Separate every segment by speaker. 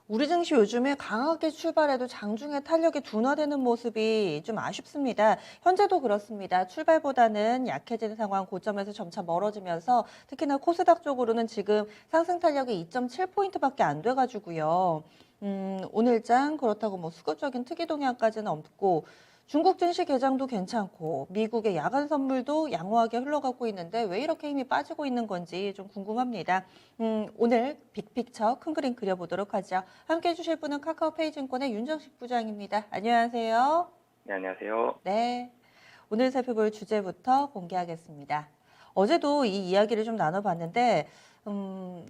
Speaker 1: 우리 증시 요즘에 강하게 출발해도 장중에 탄력이 둔화되는 모습이 좀 아쉽습니다. 현재도 그렇습니다. 출발보다는 약해지는 상황 고점에서 점차 멀어지면서 특히나 코스닥 쪽으로는 지금 상승 탄력이 2.7포인트밖에 안 돼가지고요. 오늘장 그렇다고 뭐 수급적인 특이 동향까지는 없고 중국 증시 개장도 괜찮고 미국의 야간 선물도 양호하게 흘러가고 있는데 왜 이렇게 힘이 빠지고 있는 건지 좀 궁금합니다. 오늘 빅픽처 큰 그림 그려보도록 하죠. 함께 해주실 분은 카카오페이 증권의 윤정식 부장입니다. 안녕하세요.
Speaker 2: 네, 안녕하세요.
Speaker 1: 네. 오늘 살펴볼 주제부터 공개하겠습니다. 어제도 이 이야기를 좀 나눠봤는데,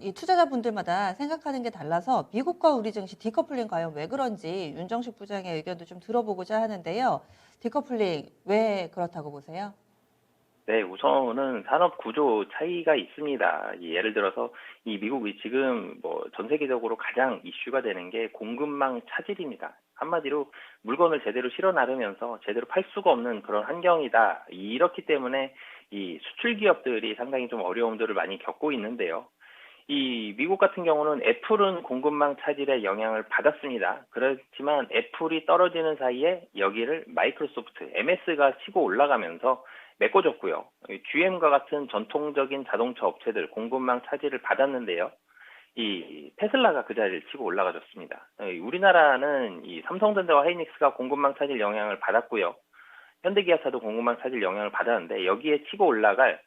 Speaker 1: 이 투자자분들마다 생각하는 게 달라서 미국과 우리 증시 디커플링 과연 왜 그런지 윤정식 부장의 의견도 좀 들어보고자 하는데요. 디커플링 왜 그렇다고 보세요?
Speaker 2: 네, 우선은 산업 구조 차이가 있습니다. 예를 들어서 이 미국이 지금 뭐 전 세계적으로 가장 이슈가 되는 게 공급망 차질입니다. 한마디로 물건을 제대로 실어 나르면서 제대로 팔 수가 없는 그런 환경이다. 이렇기 때문에 이 수출 기업들이 상당히 좀 어려움들을 많이 겪고 있는데요. 이 미국 같은 경우는 애플은 공급망 차질에 영향을 받았습니다. 그렇지만 애플이 떨어지는 사이에 여기를 마이크로소프트, MS가 치고 올라가면서 메꿔줬고요. GM과 같은 전통적인 자동차 업체들 공급망 차질을 받았는데요. 이 테슬라가 그 자리를 치고 올라가줬습니다. 우리나라는 이 삼성전자와 하이닉스가 공급망 차질 영향을 받았고요. 현대기아차도 공급망 차질 영향을 받았는데 여기에 치고 올라갈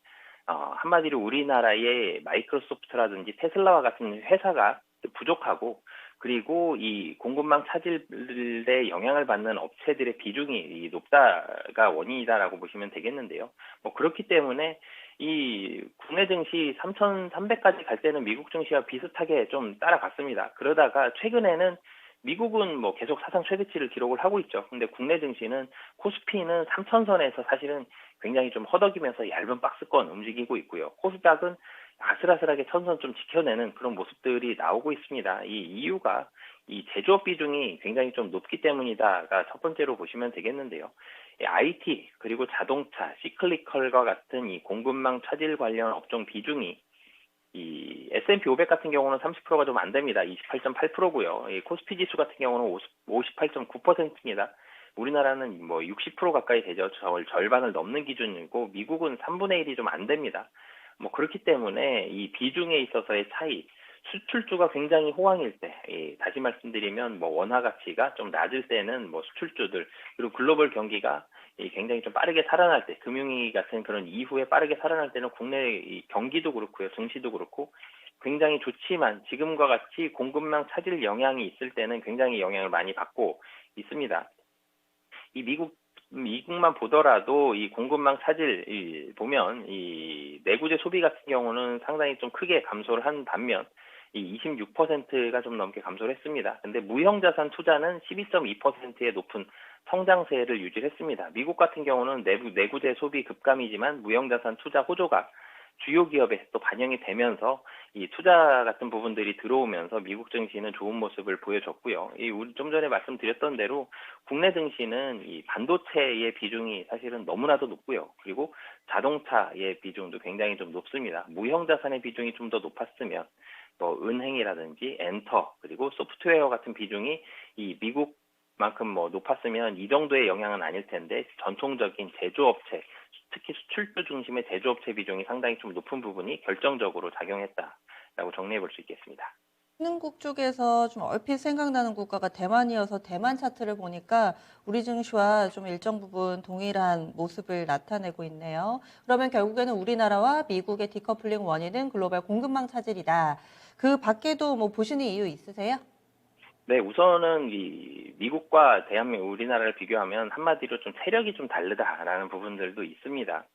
Speaker 2: 한마디로 우리나라의 마이크로소프트라든지 테슬라와 같은 회사가 부족하고 그리고 이 공급망 차질에 영향을 받는 업체들의 비중이 높다가 원인이다라고 보시면 되겠는데요. 뭐 그렇기 때문에 이 국내 증시 3,300까지 갈 때는 미국 증시와 비슷하게 좀 따라갔습니다. 그러다가 최근에는 미국은 뭐 계속 사상 최대치를 기록을 하고 있죠. 근데 국내 증시는 코스피는 3,000선에서 사실은 굉장히 좀 허덕이면서 얇은 박스권 움직이고 있고요. 코스닥은 아슬아슬하게 천선 좀 지켜내는 그런 모습들이 나오고 있습니다. 이 이유가 이 제조업 비중이 굉장히 좀 높기 때문이다가 첫 번째로 보시면 되겠는데요. 이 IT 그리고 자동차, 시클리컬과 같은 이 공급망 차질 관련 업종 비중이 이 S&P 500 같은 경우는 30%가 좀 안 됩니다. 28.8%고요. 이 코스피 지수 같은 경우는 58.9%입니다. 우리나라는 뭐 60% 가까이 되죠. 절반을 넘는 기준이고 미국은 3분의 1이 좀 안 됩니다. 뭐 그렇기 때문에 이 비중에 있어서의 차이, 수출주가 굉장히 호황일 때, 다시 말씀드리면 뭐 원화 가치가 좀 낮을 때는 뭐 수출주들 그리고 글로벌 경기가 굉장히 좀 빠르게 살아날 때, 금융위기 같은 그런 이후에 빠르게 살아날 때는 국내 이 경기도 그렇고요, 증시도 그렇고 굉장히 좋지만 지금과 같이 공급망 차질 영향이 있을 때는 굉장히 영향을 많이 받고 있습니다. 이 미국만 보더라도 이 공급망 차질 보면 이 내구재 소비 같은 경우는 상당히 좀 크게 감소를 한 반면 이 26%가 좀 넘게 감소를 했습니다. 근데 무형자산 투자는 12.2%의 높은 성장세를 유지했습니다. 미국 같은 경우는 내구재 소비 급감이지만 무형자산 투자 호조가 주요 기업에 또 반영이 되면서 이 투자 같은 부분들이 들어오면서 미국 증시는 좋은 모습을 보여줬고요. 우리 좀 전에 말씀드렸던 대로 국내 증시는 이 반도체의 비중이 사실은 너무나도 높고요. 그리고 자동차의 비중도 굉장히 좀 높습니다. 무형 자산의 비중이 좀 더 높았으면 뭐 은행이라든지 엔터 그리고 소프트웨어 같은 비중이 이 미국만큼 뭐 높았으면 이 정도의 영향은 아닐 텐데 전통적인 제조업체 특히 수출주 중심의 제조업체 비중이 상당히 좀 높은 부분이 결정적으로 작용했다라고 정리해 볼 수 있겠습니다.
Speaker 1: 신흥국 쪽에서 좀 얼핏 생각나는 국가가 대만이어서 대만 차트를 보니까 우리 증시와 좀 일정 부분 동일한 모습을 나타내고 있네요. 그러면 결국에는 우리나라와 미국의 디커플링 원인은 글로벌 공급망 차질이다. 그 밖에도 뭐 보시는 이유 있으세요?
Speaker 2: 네, 우선은 이 미국과 대한민국, 우리나라를 비교하면 한마디로 좀 체력이 좀 다르다라는 부분들도 있습니다.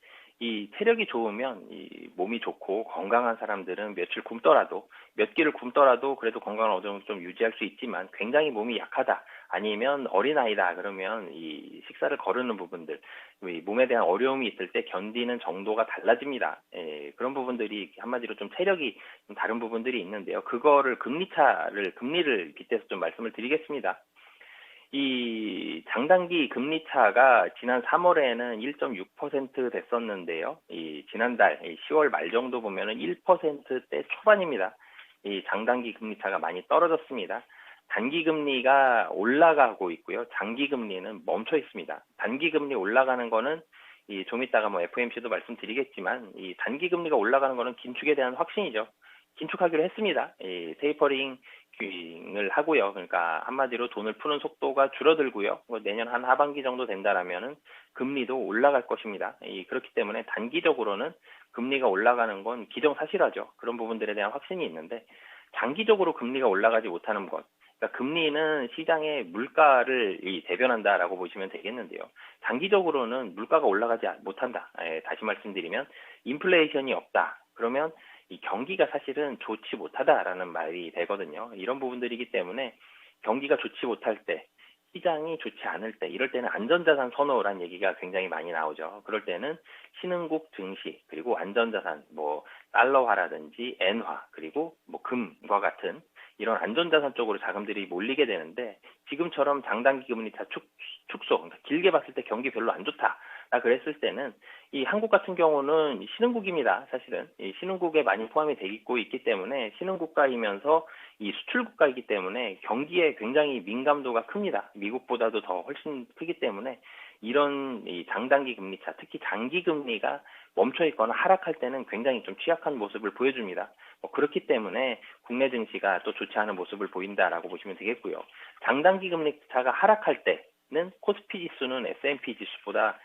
Speaker 2: 이 체력이 좋으면 이 몸이 좋고 건강한 사람들은 며칠 굶더라도 몇 끼를 굶더라도 그래도 건강을 어느 정도 좀 유지할 수 있지만 굉장히 몸이 약하다 아니면 어린아이다 그러면 이 식사를 거르는 부분들 이 몸에 대한 어려움이 있을 때 견디는 정도가 달라집니다. 그런 부분들이 한마디로 좀 체력이 좀 다른 부분들이 있는데요. 그거를 금리를 빗대서 좀 말씀을 드리겠습니다. 이 장단기 금리 차가 지난 3월에는 1.6% 됐었는데요. 이 지난달 10월 말 정도 보면은 1%대 초반입니다. 이 장단기 금리 차가 많이 떨어졌습니다. 단기 금리가 올라가고 있고요. 장기 금리는 멈춰 있습니다. 단기 금리 올라가는 거는 좀 이따가 뭐 FOMC도 말씀드리겠지만 이 단기 금리가 올라가는 거는 긴축에 대한 확신이죠. 긴축하기로 했습니다. 이 테이퍼링을 하고요. 그러니까 한마디로 돈을 푸는 속도가 줄어들고요. 뭐 내년 한 하반기 정도 된다라면은 금리도 올라갈 것입니다. 그렇기 때문에 단기적으로는 금리가 올라가는 건 기정사실화죠. 그런 부분들에 대한 확신이 있는데 장기적으로 금리가 올라가지 못하는 것. 그러니까 금리는 시장의 물가를 대변한다라고 보시면 되겠는데요. 장기적으로는 물가가 올라가지 못한다. 다시 말씀드리면 인플레이션이 없다. 그러면 이 경기가 사실은 좋지 못하다라는 말이 되거든요. 이런 부분들이기 때문에 경기가 좋지 못할 때, 시장이 좋지 않을 때, 이럴 때는 안전자산 선호라는 얘기가 굉장히 많이 나오죠. 그럴 때는 신흥국 증시, 그리고 안전자산, 뭐 달러화라든지 엔화, 그리고 뭐 금과 같은 이런 안전자산 쪽으로 자금들이 몰리게 되는데 지금처럼 장단기 금리차 축소, 그러니까 길게 봤을 때 경기 별로 안 좋다. 그랬을 때는 이 한국 같은 경우는 신흥국입니다. 사실은 이 신흥국에 많이 포함이 돼 있고 있기 때문에 신흥국가이면서 이 수출국가이기 때문에 경기에 굉장히 민감도가 큽니다. 미국보다도 더 훨씬 크기 때문에 이런 이 장단기 금리차, 특히 장기 금리가 멈춰 있거나 하락할 때는 굉장히 좀 취약한 모습을 보여줍니다. 그렇기 때문에 국내 증시가 또 좋지 않은 모습을 보인다라고 보시면 되겠고요. 장단기 금리차가 하락할 때는 코스피 지수는 S&P 지수보다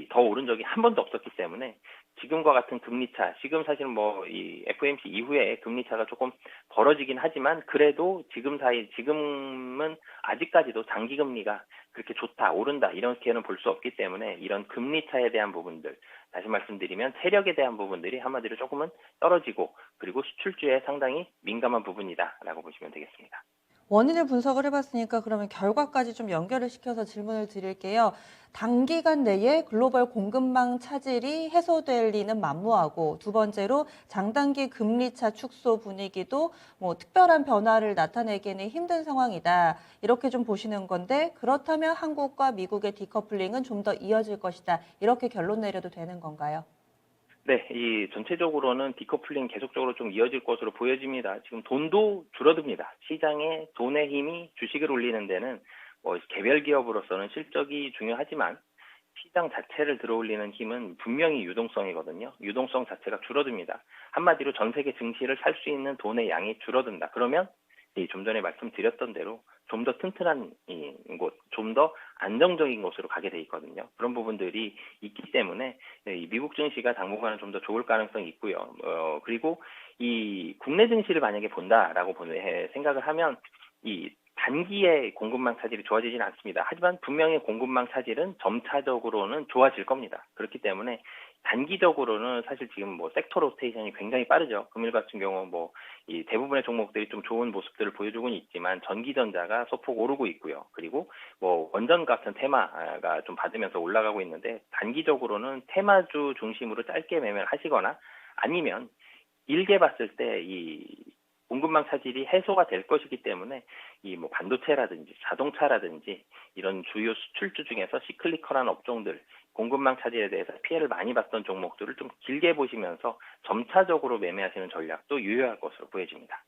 Speaker 2: 더 오른 적이 한 번도 없었기 때문에 지금과 같은 금리차, 지금 사실 뭐 이 FOMC 이후에 금리차가 조금 벌어지긴 하지만 그래도 지금은 아직까지도 장기 금리가 그렇게 좋다, 오른다 이렇게는 볼 수 없기 때문에 이런 금리차에 대한 부분들, 다시 말씀드리면 세력에 대한 부분들이 한마디로 조금은 떨어지고 그리고 수출주에 상당히 민감한 부분이다라고 보시면 되겠습니다.
Speaker 1: 원인을 분석을 해봤으니까 그러면 결과까지 좀 연결을 시켜서 질문을 드릴게요. 단기간 내에 글로벌 공급망 차질이 해소될 리는 만무하고 두 번째로 장단기 금리차 축소 분위기도 뭐 특별한 변화를 나타내기는 힘든 상황이다. 이렇게 좀 보시는 건데 그렇다면 한국과 미국의 디커플링은 좀 더 이어질 것이다. 이렇게 결론 내려도 되는 건가요?
Speaker 2: 네, 이 전체적으로는 디커플링 계속적으로 좀 이어질 것으로 보여집니다. 지금 돈도 줄어듭니다. 시장에 돈의 힘이 주식을 올리는 데는 뭐 개별 기업으로서는 실적이 중요하지만 시장 자체를 들어올리는 힘은 분명히 유동성이거든요. 유동성 자체가 줄어듭니다. 한마디로 전 세계 증시를 살 수 있는 돈의 양이 줄어든다. 그러면 좀 전에 말씀드렸던 대로 좀 더 튼튼한 곳, 좀 더 안정적인 곳으로 가게 돼 있거든요. 그런 부분들이 있기 때문에 이 미국 증시가 당분간은 좀 더 좋을 가능성이 있고요. 그리고 이 국내 증시를 만약에 본다라고 생각을 하면 이 단기에 공급망 차질이 좋아지진 않습니다. 하지만 분명히 공급망 차질은 점차적으로는 좋아질 겁니다. 그렇기 때문에 단기적으로는 사실 지금 뭐 섹터 로테이션이 굉장히 빠르죠. 금일 같은 경우 뭐 이 대부분의 종목들이 좀 좋은 모습들을 보여주고는 있지만 전기전자가 소폭 오르고 있고요. 그리고 뭐 원전 같은 테마가 좀 받으면서 올라가고 있는데 단기적으로는 테마주 중심으로 짧게 매매를 하시거나 아니면 길게 봤을 때 이 공급망 차질이 해소가 될 것이기 때문에 이 뭐 반도체라든지 자동차라든지 이런 주요 수출주 중에서 시클리컬한 업종들 공급망 차질에 대해서 피해를 많이 봤던 종목들을 좀 길게 보시면서 점차적으로 매매하시는 전략도 유효할 것으로 보여집니다.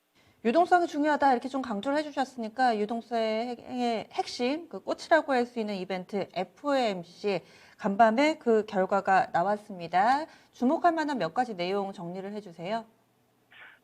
Speaker 1: 유동성이 중요하다 이렇게 좀 강조를 해주셨으니까 유동성의 핵심, 그 꽃이라고 할 수 있는 이벤트 FOMC 간밤에 그 결과가 나왔습니다. 주목할 만한 몇 가지 내용 정리를 해주세요.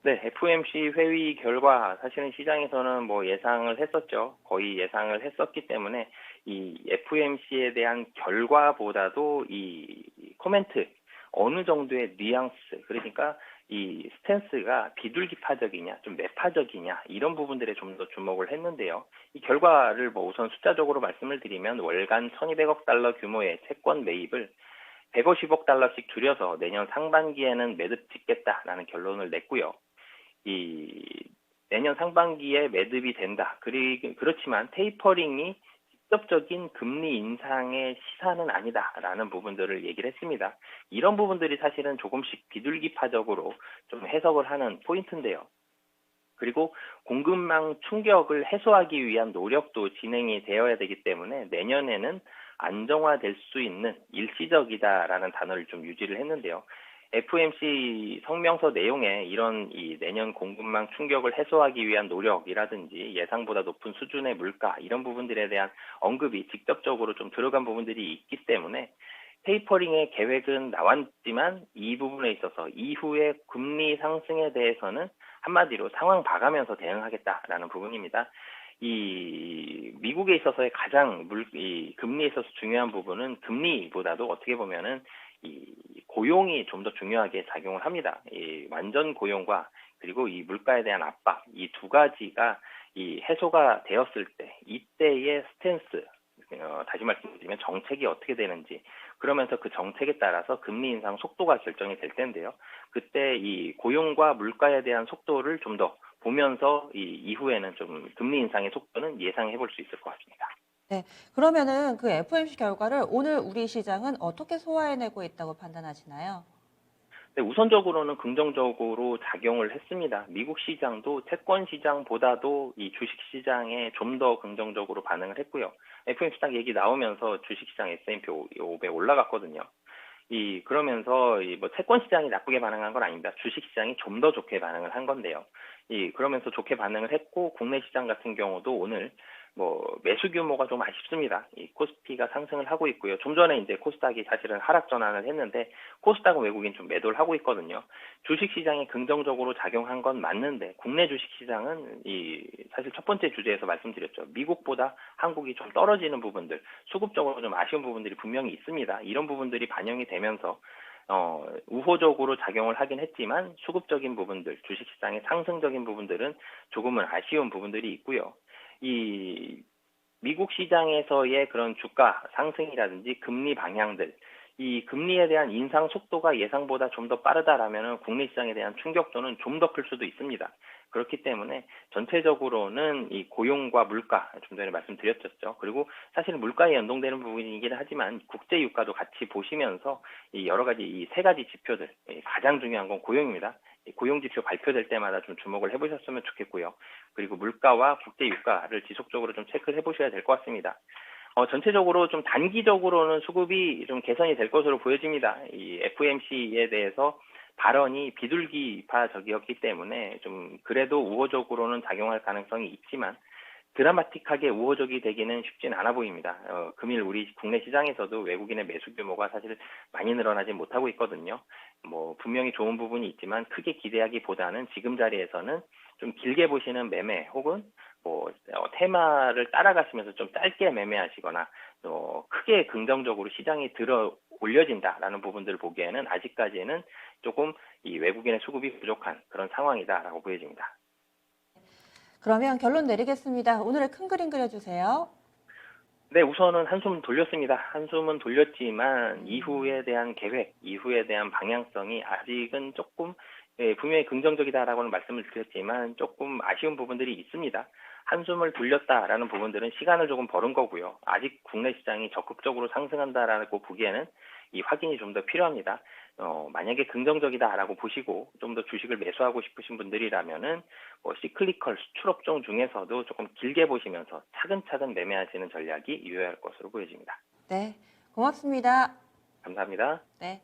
Speaker 2: 네, FOMC 회의 결과 사실은 시장에서는 뭐 예상을 했었죠. 거의 예상을 했었기 때문에 이 FOMC에 대한 결과보다도 이 코멘트 어느 정도의 뉘앙스 그러니까 이 스탠스가 비둘기파적이냐 좀 매파적이냐 이런 부분들에 좀 더 주목을 했는데요. 이 결과를 뭐 우선 숫자적으로 말씀을 드리면 월간 1,200억 달러 규모의 채권 매입을 150억 달러씩 줄여서 내년 상반기에는 매듭 짓겠다라는 결론을 냈고요. 이 내년 상반기에 매듭이 된다. 그렇지만 테이퍼링이 직접적인 금리 인상의 시사는 아니다라는 부분들을 얘기를 했습니다. 이런 부분들이 사실은 조금씩 비둘기파적으로 좀 해석을 하는 포인트인데요. 그리고 공급망 충격을 해소하기 위한 노력도 진행이 되어야 되기 때문에 내년에는 안정화될 수 있는 일시적이다라는 단어를 좀 유지를 했는데요. FOMC 성명서 내용에 이런 이 내년 공급망 충격을 해소하기 위한 노력이라든지 예상보다 높은 수준의 물가 이런 부분들에 대한 언급이 직접적으로 좀 들어간 부분들이 있기 때문에 테이퍼링의 계획은 나왔지만 이 부분에 있어서 이후에 금리 상승에 대해서는 한마디로 상황 봐가면서 대응하겠다라는 부분입니다. 이 미국에 있어서의 가장 이 금리에 있어서 중요한 부분은 금리보다도 어떻게 보면은 이 고용이 좀 더 중요하게 작용을 합니다. 이 완전 고용과 그리고 이 물가에 대한 압박 이 두 가지가 이 해소가 되었을 때 이때의 스탠스 다시 말씀드리면 정책이 어떻게 되는지 그러면서 그 정책에 따라서 금리 인상 속도가 결정이 될 텐데요. 그때 이 고용과 물가에 대한 속도를 좀 더 보면서 이 이후에는 좀 금리 인상의 속도는 예상해 볼 수 있을 것 같습니다.
Speaker 1: 네. 그러면은 그 FOMC 결과를 오늘 우리 시장은 어떻게 소화해내고 있다고 판단하시나요?
Speaker 2: 네, 우선적으로는 긍정적으로 작용을 했습니다. 미국 시장도 채권 시장보다도 이 주식 시장에 좀 더 긍정적으로 반응을 했고요. FOMC 딱 얘기 나오면서 주식 시장 S&P 500 올라갔거든요. 그러면서 뭐 채권 시장이 나쁘게 반응한 건 아닙니다. 주식 시장이 좀 더 좋게 반응을 한 건데요. 그러면서 좋게 반응을 했고 국내 시장 같은 경우도 오늘 뭐 매수 규모가 좀 아쉽습니다. 이 코스피가 상승을 하고 있고요. 좀 전에 이제 코스닥이 사실은 하락 전환을 했는데 코스닥은 외국인 좀 매도를 하고 있거든요. 주식 시장에 긍정적으로 작용한 건 맞는데 국내 주식 시장은 사실 첫 번째 주제에서 말씀드렸죠. 미국보다 한국이 좀 떨어지는 부분들, 수급적으로 좀 아쉬운 부분들이 분명히 있습니다. 이런 부분들이 반영이 되면서 우호적으로 작용을 하긴 했지만 수급적인 부분들, 주식시장의 상승적인 부분들은 조금은 아쉬운 부분들이 있고요. 이 미국 시장에서의 그런 주가 상승이라든지 금리 방향들, 이 금리에 대한 인상 속도가 예상보다 좀 더 빠르다라면 국내 시장에 대한 충격도는 좀 더 클 수도 있습니다. 그렇기 때문에 전체적으로는 이 고용과 물가, 좀 전에 말씀드렸었죠. 그리고 사실 물가에 연동되는 부분이긴 하지만 국제 유가도 같이 보시면서 이 여러 가지 이 세 가지 지표들, 가장 중요한 건 고용입니다. 이 고용 지표 발표될 때마다 좀 주목을 해보셨으면 좋겠고요. 그리고 물가와 국제 유가를 지속적으로 좀 체크를 해보셔야 될 것 같습니다. 전체적으로 좀 단기적으로는 수급이 좀 개선이 될 것으로 보여집니다. 이 FOMC에 대해서 발언이 비둘기파적이었기 때문에 좀 그래도 우호적으로는 작용할 가능성이 있지만 드라마틱하게 우호적이 되기는 쉽진 않아 보입니다. 금일 우리 국내 시장에서도 외국인의 매수 규모가 사실 많이 늘어나지 못하고 있거든요. 뭐 분명히 좋은 부분이 있지만 크게 기대하기보다는 지금 자리에서는 좀 길게 보시는 매매 혹은 뭐 테마를 따라가시면서 좀 짧게 매매하시거나 또 크게 긍정적으로 시장이 들어 올려진다라는 부분들을 보기에는 아직까지는 조금 이 외국인의 수급이 부족한 그런 상황이다라고 보여집니다.
Speaker 1: 그러면 결론 내리겠습니다. 오늘의 큰 그림 그려주세요.
Speaker 2: 네, 우선은 한숨 돌렸습니다. 한숨은 돌렸지만 이후에 대한 계획, 이후에 대한 방향성이 아직은 조금 분명히 긍정적이다라고는 말씀을 드렸지만 조금 아쉬운 부분들이 있습니다. 한숨을 돌렸다라는 부분들은 시간을 조금 벌은 거고요. 아직 국내 시장이 적극적으로 상승한다라고 보기에는 이 확인이 좀 더 필요합니다. 만약에 긍정적이다라고 보시고 좀 더 주식을 매수하고 싶으신 분들이라면은 뭐 시클리컬 수출 업종 중에서도 조금 길게 보시면서 차근차근 매매하시는 전략이 유효할 것으로 보여집니다.
Speaker 1: 네, 고맙습니다.
Speaker 2: 감사합니다.
Speaker 1: 네.